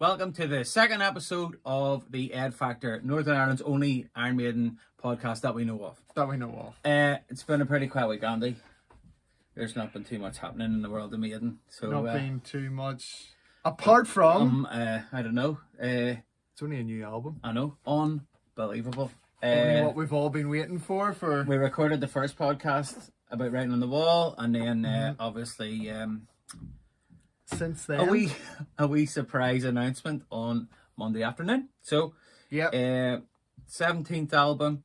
welcome to the second episode of the Ed Factor, Northern Ireland's only Iron Maiden podcast that we know of. It's been a pretty quiet week, Andy. There's not been too much happening in the world of Maiden. So, not been too much, apart from... I don't know. It's only a new album. I know. Unbelievable. Only what we've all been waiting for... We recorded the first podcast about Writing on the Wall, and then obviously... Since then, a wee surprise announcement on Monday afternoon. So, 17th album,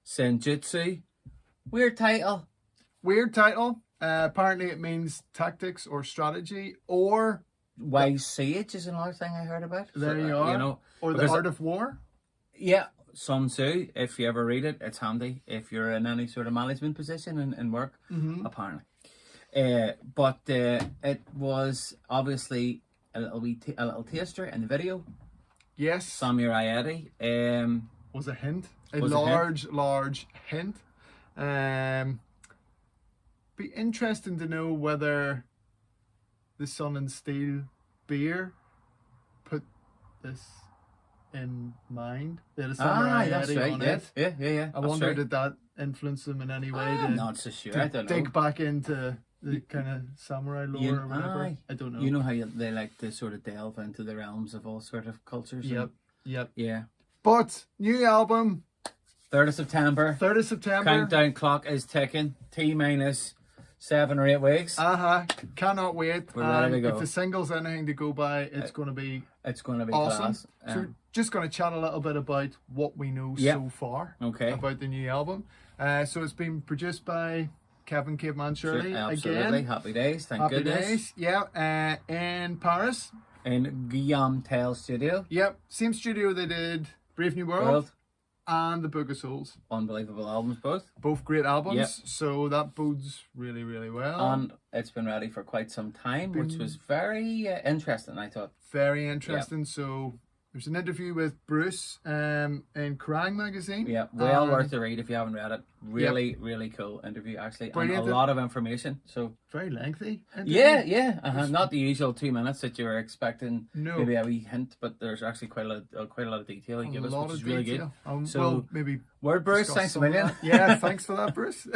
Senjutsu. Weird title. Apparently, it means tactics or strategy or wise sage is another thing I heard about. There you are. You know, or the art of war. Yeah, Sun Tzu. If you ever read it, it's handy if you're in any sort of management position in work. Apparently. But it was obviously a little taster in the video. Yes. Samurai Eddie was a hint. A large hint. Be interesting to know whether the Sun and Steel beer put this in mind. They had a Samurai Eddie on it. Yeah. I wonder did that influence them in any way I'm not so sure. I don't know. Dig back into the kind of samurai lore or whatever. I don't know. You know how they like to sort of delve into the realms of all sort of cultures. Yep. Yeah. But new album. 3rd of September. Countdown clock is ticking. T-minus 7 or 8 weeks. Cannot wait. We're ready to go. If the single's anything to go by, it's going to be awesome. Class. So we're just going to chat a little bit about what we know so far about the new album. So it's been produced by Kevin Caveman Shirley absolutely. Again. Happy days, thank goodness. Happy days, yeah. In Paris. In Guillaume Tell Studio. Yep, same studio they did Brave New World and The Book of Souls. Unbelievable albums both. Both great albums, so that bodes really, really well. And it's been ready for quite some time, which was very interesting, I thought. Very interesting, so... There's an interview with Bruce in Kerrang magazine. Yeah, well worth the read if you haven't read it. Really cool interview actually. Brilliant. And a lot of information. So very lengthy interview. Yeah. Not the usual 2 minutes that you were expecting. No. Maybe a wee hint, but there's actually quite a lot of detail he gave us, which is really good. So maybe word Bruce, thanks a million. Yeah, thanks for that, Bruce.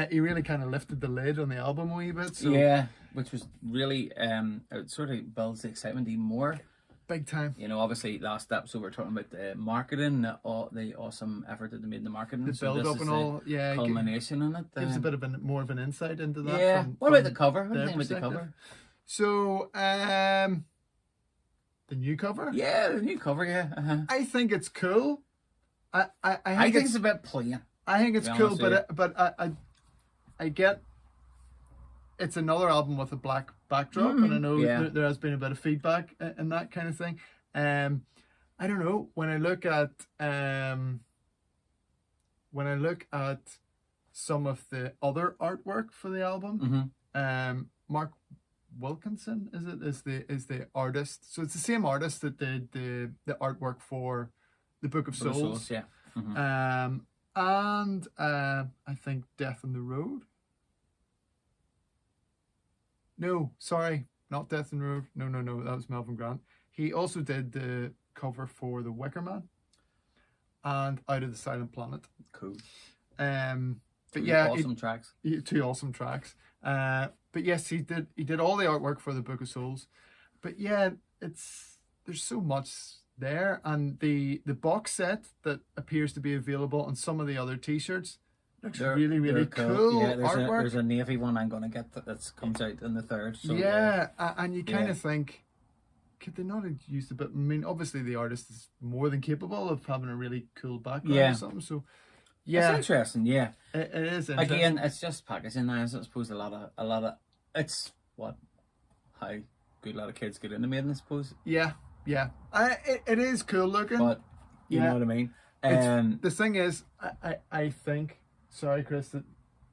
He really kind of lifted the lid on the album a wee bit. So. Yeah, which was really it sort of builds the excitement even more. Big time. You know, obviously last episode we were talking about the marketing, the awesome effort that they made in the marketing. The build up and all, culmination in it. Gives a bit of more of an insight into that. Yeah. What about the cover? What do you think about the cover? So, the new cover? Yeah, the new cover, yeah. I think it's cool. I think it's a bit plain. I think it's cool, but I get it's another album with a black backdrop, and I know there has been a bit of feedback and that kind of thing. I don't know, when I look at some of the other artwork for the album, Mark Wilkinson is the artist. So it's the same artist that did the artwork for The Book of Souls. And I think Death on the Road. No, sorry, not Death and Road. No, that was Melvin Grant. He also did the cover for The Wicker Man and Out of the Silent Planet. Cool. But awesome tracks. 2 awesome tracks. But yes, he did all the artwork for The Book of Souls. But yeah, there's so much there, and the box set that appears to be available on some of the other T-shirts. Looks really cool. Yeah, artwork. There's a navy one I'm going to get that comes out in the 3rd. So and you kind of think, could they not have used a bit? I mean, obviously the artist is more than capable of having a really cool background or something. So it's interesting. Yeah, it is interesting. Again, it's just packaging now. So I suppose a lot of it's how good a lot of kids get into Maiden, I suppose. Yeah. It is cool looking, but you know what I mean. The thing is, I think. Sorry, Chris, that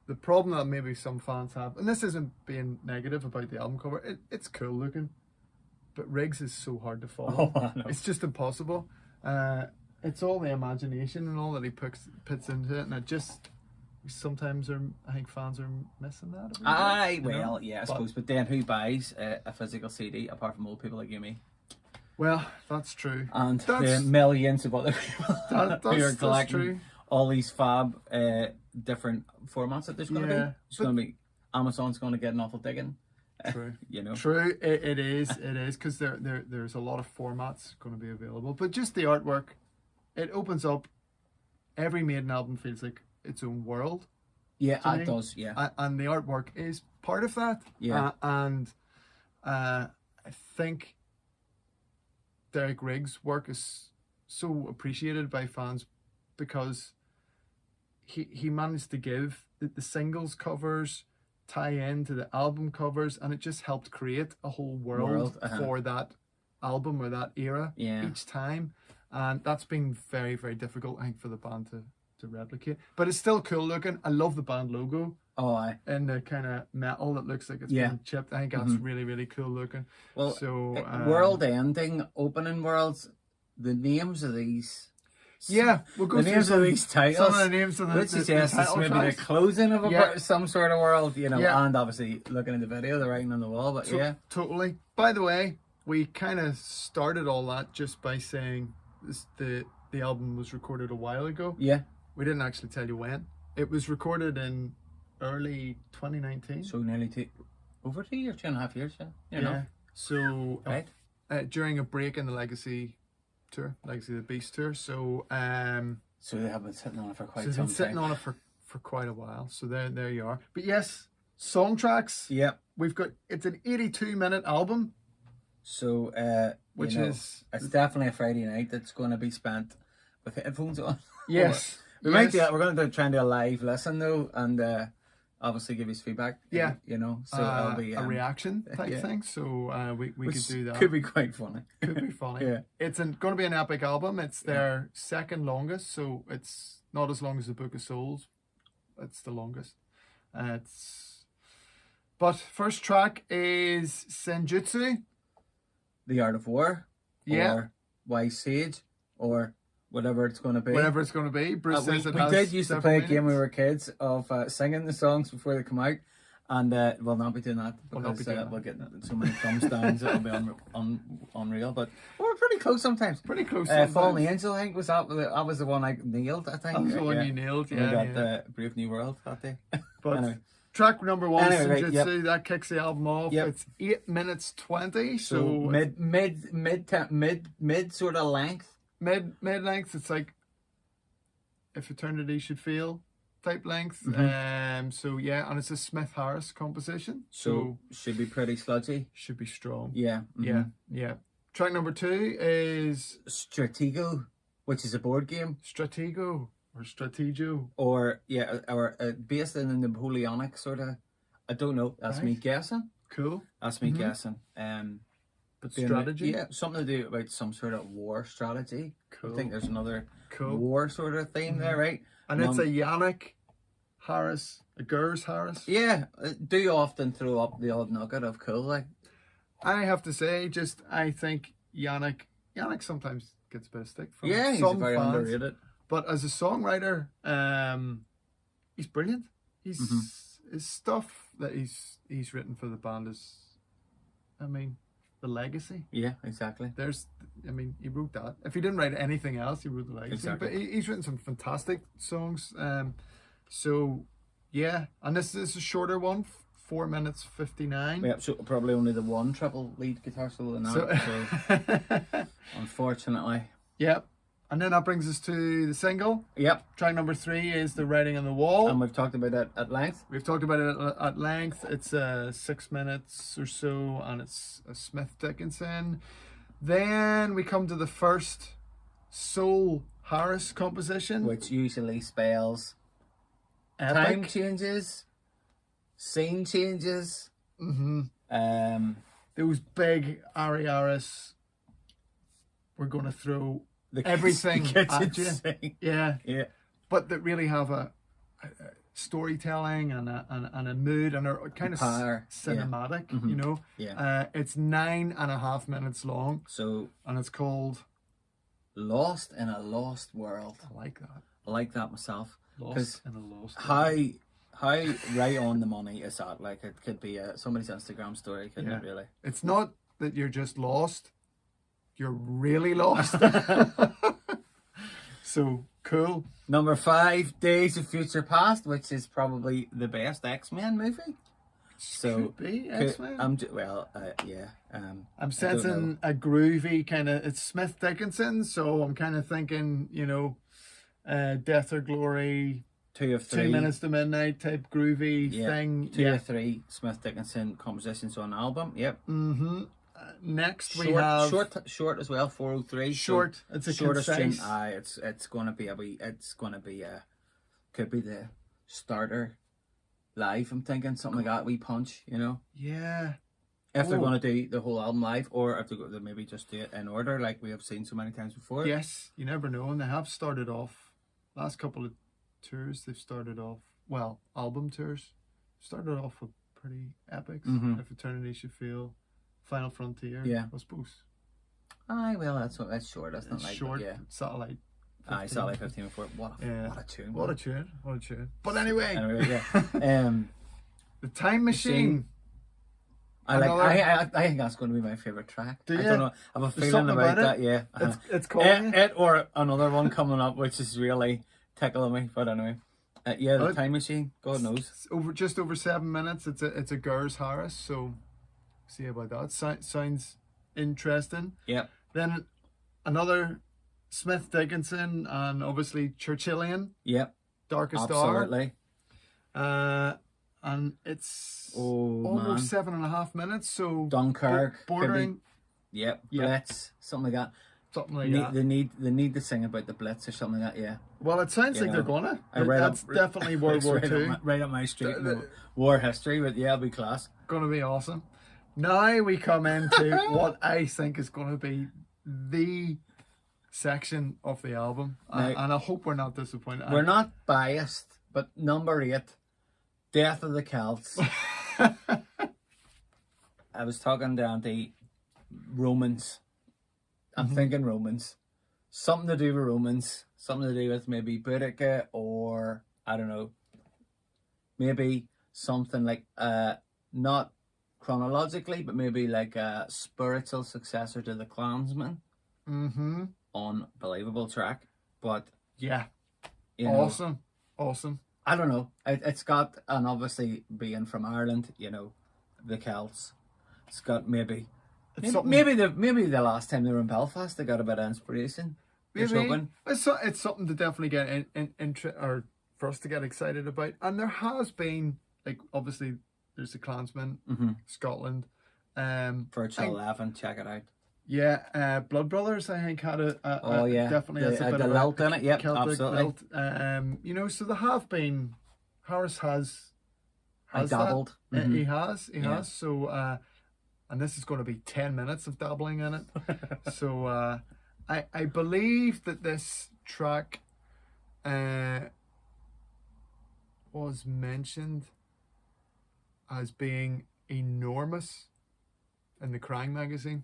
the problem that maybe some fans have, and this isn't being negative about the album cover, it's cool looking, but Riggs is so hard to follow. It's just impossible. It's all the imagination and all that he puts into it, and it just sometimes I think fans are missing that. I suppose. But then who buys a physical CD apart from old people like you and me? Well, that's true. and the That's millions of other people who are that's collecting true. all these fab different formats that there's going to Yeah, be. It's going to be Amazon's going to get an awful digging. True. You know. True. It is because there's a lot of formats going to be available. But just the artwork, it opens up. Every Maiden album feels like its own world. Yeah, it does. Yeah, and the artwork is part of that. Yeah. I think Derek Riggs' work is so appreciated by fans because he managed to give the singles covers tie into the album covers, and it just helped create a whole world for that album or that era each time. And that's been very, very difficult, I think, for the band to replicate. But it's still cool looking. I love the band logo. Oh, aye. And the kind of metal that looks like it's been chipped. I think that's really, really cool looking. Well, so world-ending, opening worlds, the names of these... Yeah, we'll go the through names of these titles, some of the names of which suggests it's maybe tracks. the closing of some sort of world, you know, and obviously looking at the video, the writing on the wall, but Totally. By the way, we kind of started all that just by saying the album was recorded a while ago. Yeah. We didn't actually tell you when. It was recorded in early 2019. So nearly over 2 years, 2.5 years, You know. So right. During a break in the Legacy tour, Legacy of the Beast tour. So so they have been sitting on it for quite some time. So they've been sitting on it for quite a while. So there you are. But yes, song tracks. Yep. It's an 82-minute album. So which is it's definitely a Friday night that's going to be spent with headphones on. Yes. We're going to try and do a live listen though, and obviously give his feedback. Yeah. You know, so it'll be a reaction type thing. So we could do that. Could be quite funny. Could be funny. Yeah. It's going to be an epic album. It's their second longest, so it's not as long as the Book of Souls. It's the longest. But first track is Senjutsu. The Art of War. Yeah. Or Wise Sage, or whatever it's going to be. Whatever it's going to be. Bruce says we did used to play a game when we were kids of singing the songs before they come out, and we'll not be doing that because we'll get so many thumbs downs it'll be unreal. But we're pretty close sometimes. Pretty close. Fallen Angel, I think that was the one I nailed. I think that's the one you nailed. Yeah, we got the Brave New World that day. But anyway. Track number one, Senjutsu, right, that kicks the album off. Yep. It's 8 minutes 20, so mid sort of length. Mid length. It's like If Eternity Should Feel type length. So yeah, and it's a Smith Harris composition. So should be pretty sludgy. Should be strong. Yeah. Yeah. Track number 2 is Stratego, which is a board game. Stratego. Or Strategio. Or based in the Napoleonic sort of, I don't know, that's me guessing. Cool. That's me guessing. But strategy? Something to do about some sort of war strategy. Cool. I think there's another war sort of theme there, right? And it's a Yannick Harris, a Gers Harris. Yeah, do often throw up the odd nugget of cool, like. I have to say, I think Yannick sometimes gets a bit of stick from he's some very fans. underrated. But as a songwriter, he's brilliant. His stuff that he's written for the band is, the legacy. Yeah, exactly. He wrote that. If he didn't write anything else, he wrote the legacy. Exactly. But he's written some fantastic songs. So yeah, and this is a shorter one, 4 minutes 59. Yeah, so probably only the one triple lead guitar solo in that. So unfortunately. Yep. And then that brings us to the single. Yep. Track number 3 is The Writing on the Wall. And we've talked about it at length. We've talked about it at length. It's 6 minutes or so, and it's a Smith Dickinson. Then we come to the first Soul Harris composition, which usually spells epic. Time changes, scene changes. Those big Ari Aris, we're going to throw everything at you. Yeah. But that really have a storytelling and a mood and a kind of cinematic, you know. Yeah. It's 9.5 minutes long. And it's called Lost in a Lost World. I like that. I like that myself. Lost in a Lost World. How right on the money is that? Like, it could be somebody's Instagram story, couldn't it, really? It's not that you're just lost. you're really lost. So cool. Number 5, Days of Future Past, which is probably the best X-Men movie. So Could be X-Men. Yeah. I'm I don't sensing a groovy kind of. It's Smith Dickinson, so I'm kind of thinking, Death or Glory, 2 of 3. 2 Minutes to Midnight type groovy thing. 2 or 3 Smith Dickinson compositions on album. Yep. Mm-hmm. Next we have short as well. 403. short. So It's a shortest tune. concise. It's gonna be could be the starter live. I'm thinking something like that. We punch. Yeah. If they're going to do the whole album live, or if they maybe just do it in order, like we have seen so many times before. Yes, you never know. And they have started off, last couple of tours, they've started off, album tours, started off with pretty epics. If Eternity Should Feel, Final Frontier, I suppose. Aye, well, that's short. That's not like short. Yeah. Satellite. Aye, Satellite 15 before. What a tune. What a tune. But anyway. Yeah. The Time Machine. I think that's going to be my favorite track. Do you? I don't know. I have a feeling about that. Yeah. It's calling it or another one coming up, which is really tickling me. But anyway, the Time Machine. God knows. It's just over 7 minutes. It's a Gers Harris. So see about that. Sounds interesting. Yep. Then another Smith Dickinson and obviously Churchillian. Yep. Darkest Absolutely. Hour. And it's almost 7.5 minutes. So Dunkirk. Bordering. Yep. Blitz. Something like that. They need to sing about the Blitz or something like that. Yeah. Well, it sounds like they're gonna. That's definitely World War II. Right up my street. War history, but yeah, it'll be class. Gonna be awesome. Now we come into what I think is going to be the section of the album, and I hope we're not disappointed. We're not biased, but number 8, Death of the Celts. I was talking down to Romans. I'm thinking Romans. Something to do with Romans. Something to do with maybe Boudica, or I don't know. Maybe something like not chronologically, but maybe like a spiritual successor to the Klansman. Unbelievable track, but yeah, awesome. I don't know. It's got, and obviously being from Ireland, the Celts. It's got maybe the last time they were in Belfast, they got a bit of inspiration. Maybe it's something to definitely get or for us to get excited about. And there has been, like, obviously there's the Klansman, Scotland. Virtual 11, check it out. Yeah, Blood Brothers, I think, had definitely has a bit the of lilt in it. Yep, Celtic absolutely. Lilt. So there have been. Harris has dabbled. He has. So, and this is going to be 10 minutes of dabbling in it. So, I believe that this track was mentioned as being enormous in the Crying magazine.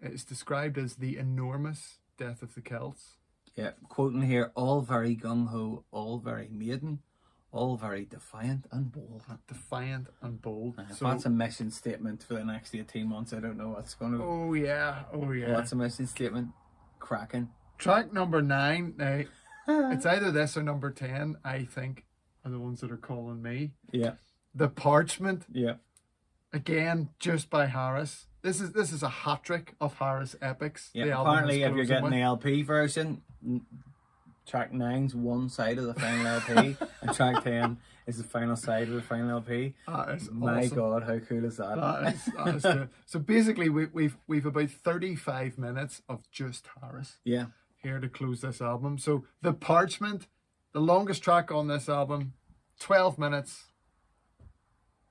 It's described as the enormous death of the Celts. Yeah, quoting here, all very gung-ho, all very maiden, all very defiant and bold. So that's a mission statement for the next 18 months. I don't know what's going to... Oh yeah. What's a mission statement? Cracking. Track number 9, now, it's either this or number 10, I think, are the ones that are calling me. Yeah. The Parchment. Yeah. Again, just by Harris. This is a hat trick of Harris epics. Yeah. Apparently, if you're getting the LP version, track 9's one side of the final LP, and track 10 is the final side of the final LP. That is My awesome. God, how cool is that? That is good. So basically, we've about 35 minutes of just Harris. Yeah. Here to close this album. So The Parchment, the longest track on this album, 12 minutes.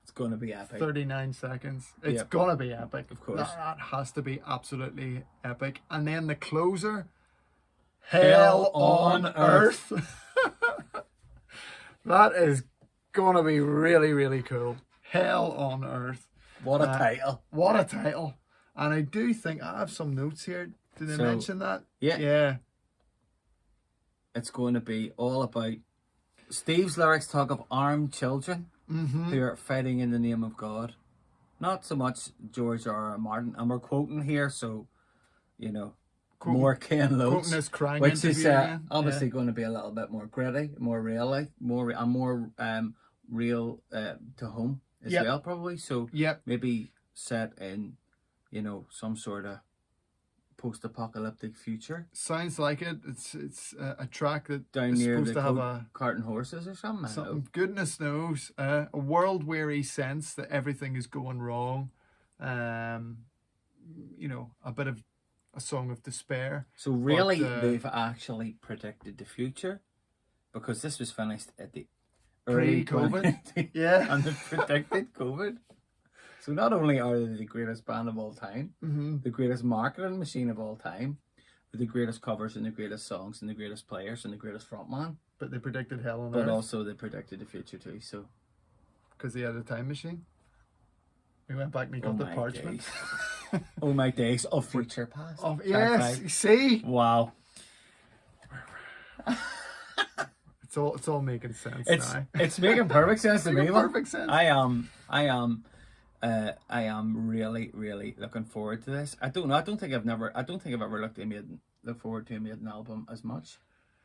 It's going to be epic. 39 seconds. It's going to be epic. Of course. That has to be absolutely epic. And then the closer, Hell on Earth. That is going to be really, really cool. Hell on Earth. What a title. What a title. And I do think, I have some notes here. Did I mention that? Yeah. It's going to be all about... Steve's lyrics talk of armed children who are fighting in the name of God. not so much George R. R. Martin, and we're quoting here, so you know, Quoting- more Ken Loach, quoting this crying which is interview again. obviously going to be a little bit more gritty, more real, more real to home as Yep. well, probably. So Yep. maybe set in, you know, some sort of post-apocalyptic future Sounds like it. It's a track that down is near supposed the to have a cart and horses or something. I don't know. something. Goodness knows, a world-weary sense that everything is going wrong. You know, a bit of a song of despair. So really, But, they've actually predicted the future, because this was finished at the early Pre-COVID? 2019, Yeah. and they predicted COVID. So not only are they the greatest band of all time, Mm-hmm. the greatest marketing machine of all time, with the greatest covers and the greatest songs and the greatest players and the greatest frontman, But they predicted hell on but earth also they predicted the future too. So because they had a time machine. We went back and we oh got the my parchment. days. Oh my days of future past. Oh, Track yes, five. you see, Wow. it's all making sense It's now. it's making perfect sense to me. Making man. perfect sense. I am really looking forward to this. I don't know. I don't think I've ever looked forward to a Maiden album as much,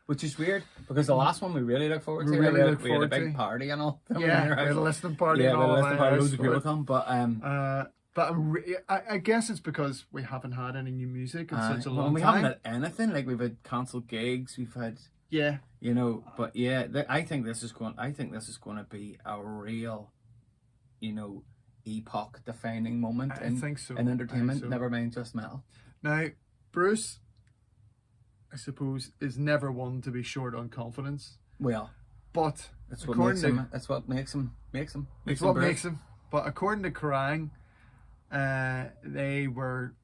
which is weird because the last one we really looked forward to. We really looked we had a forward big to. party and all. Yeah, we had a listening party Yeah, and we had all a listening that. party. Loads of people come, But I guess it's because we haven't had any new music in such a long we time. haven't had anything. Like we've had cancelled gigs. We've had. Yeah, You know, but yeah, I think this is going to be a real, you know, epoch-defining moment I in think so. in I entertainment. think so. Never mind just metal. Now, Bruce, I suppose, is never one to be short on confidence. Well, But that's what according makes him. to That's what makes him. it's what makes him. But according to Kerrang, they were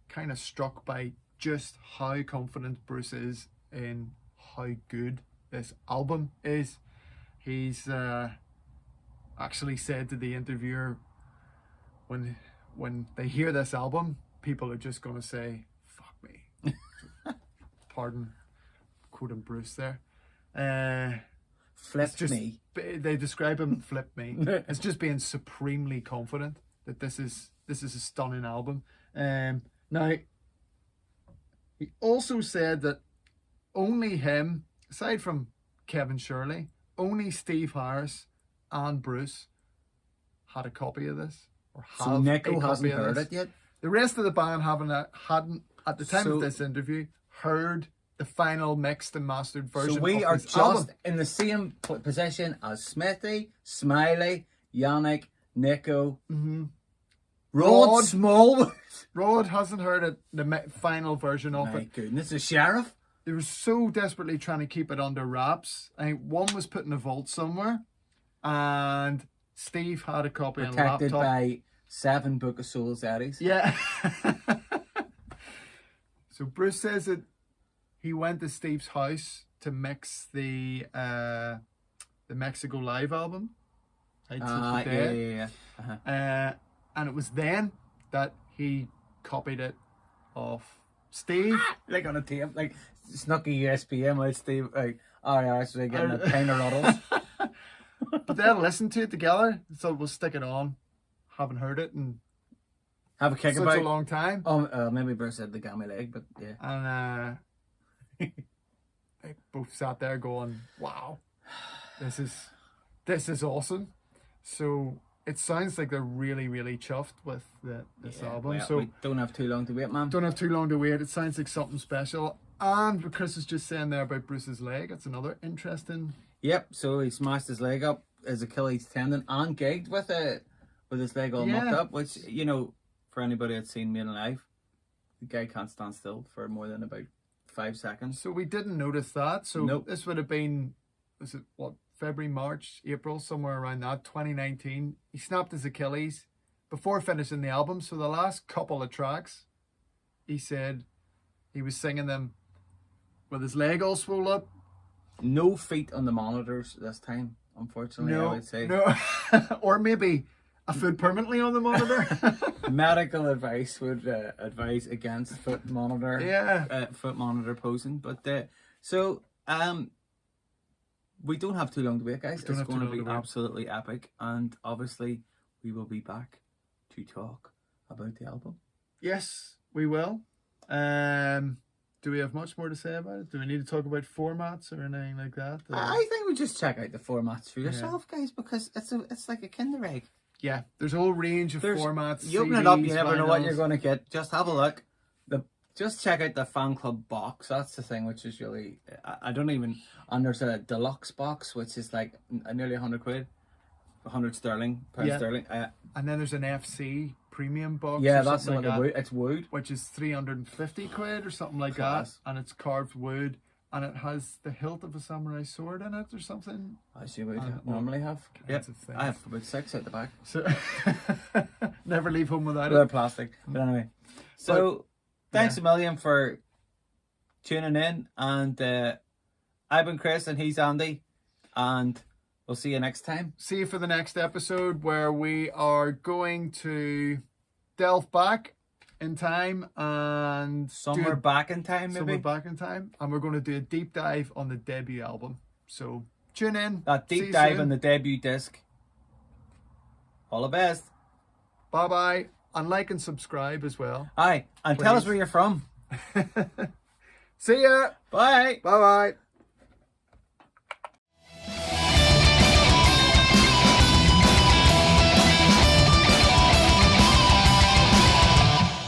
kind of struck by just how confident Bruce is in how good this album is. He's actually said to the interviewer, when they hear this album, people are just going to say, "Fuck me." Pardon, quoting Bruce there. Flip just- me. They describe him, flip me, as just being supremely confident that this is a stunning album. Now, he also said that only him, aside from Kevin Shirley, only Steve Harris and Bruce had a copy of this. Or So have Nico a copy hasn't of heard this. it yet. The rest of the band hadn't, at the time So- of this interview, heard the final mixed and mastered version So we of are this just album. in the same position as Smithy, Smiley, Yannick, Nico, Rod Rod. Smallwood. Rod hasn't heard it, the final version of My it. goodness, the sheriff. They were so desperately trying to keep it under wraps. I think one was put in a vault somewhere, and Steve had a copy on a Protected laptop. by 7 Book of Souls Eddies. Yeah. So Bruce says that he went to Steve's house to mix the Mexico Live album. Right, Since the Dead. yeah. Uh-huh. And it was then that he copied it off Steve. Like on a tape, like snuck a USBM out, Steve. Like, alright, so they're getting a pint of Ruddles. But they had listened to it together, so we'll stick it on. Haven't heard it in Have a kick such about. a long time. Maybe Bruce had the gammy leg, but yeah. And they both sat there going, "Wow, this is awesome." So it sounds like they're really chuffed with this album. Well, So we don't have too long to wait, man. don't have too long to wait. It sounds like something special. And what Chris was just saying there about Bruce's leg, it's another interesting. Yep. So he smashed his leg up, his Achilles tendon, and gigged with it, with his leg all mucked Yeah. up. Which, you know, for anybody that's seen Maiden Live, the guy can't stand still for more than about 5 seconds. So we didn't notice that. So Nope. this would have been, was it what, February, March, April, somewhere around that, 2019. He snapped his Achilles before finishing the album. So the last couple of tracks, he said he was singing them with his leg all swole up. No feet on the monitors this time, unfortunately. I would say No. Or maybe a foot permanently on the monitor. medical advice would advise against foot monitor. Yeah. Foot monitor posing. But we don't have too long to wait, guys. Don't It's have too going to long be to wait. absolutely epic, and obviously we will be back to talk about the album. Yes, we will. Do we have much more to say about it? Do we need to talk about formats or anything like that? I think we just check out the formats for yourself, guys, because it's like a Kinder Egg. Yeah, there's a whole range of formats. You open it up, you never know what you're going to get. Just have a look. Just check out the fan club box. That's the thing, which is really... I don't even... And there's a deluxe box, which is like nearly 100 quid. 100 sterling, pound sterling. And then there's an FC premium box. Yeah, that's the like one. It's wood. Which is 350 quid or something like that. And it's carved wood. And it has the hilt of a samurai sword in it or something. As you would normally have. Yep. I have about 6 at the back. So never leave home without They're it. plastic. But anyway. So thanks a million for tuning in. And I've been Chris and he's Andy. And we'll see you next time. See you for the next episode where we are going to delve back in time and somewhere back in time, maybe. Somewhere back in time, and we're going to do a deep dive on the debut album. So tune in. That deep dive on the debut disc. All the best. Bye bye, and like and subscribe as well. Aye, and please. Tell us where you're from. See ya. Bye. Bye bye.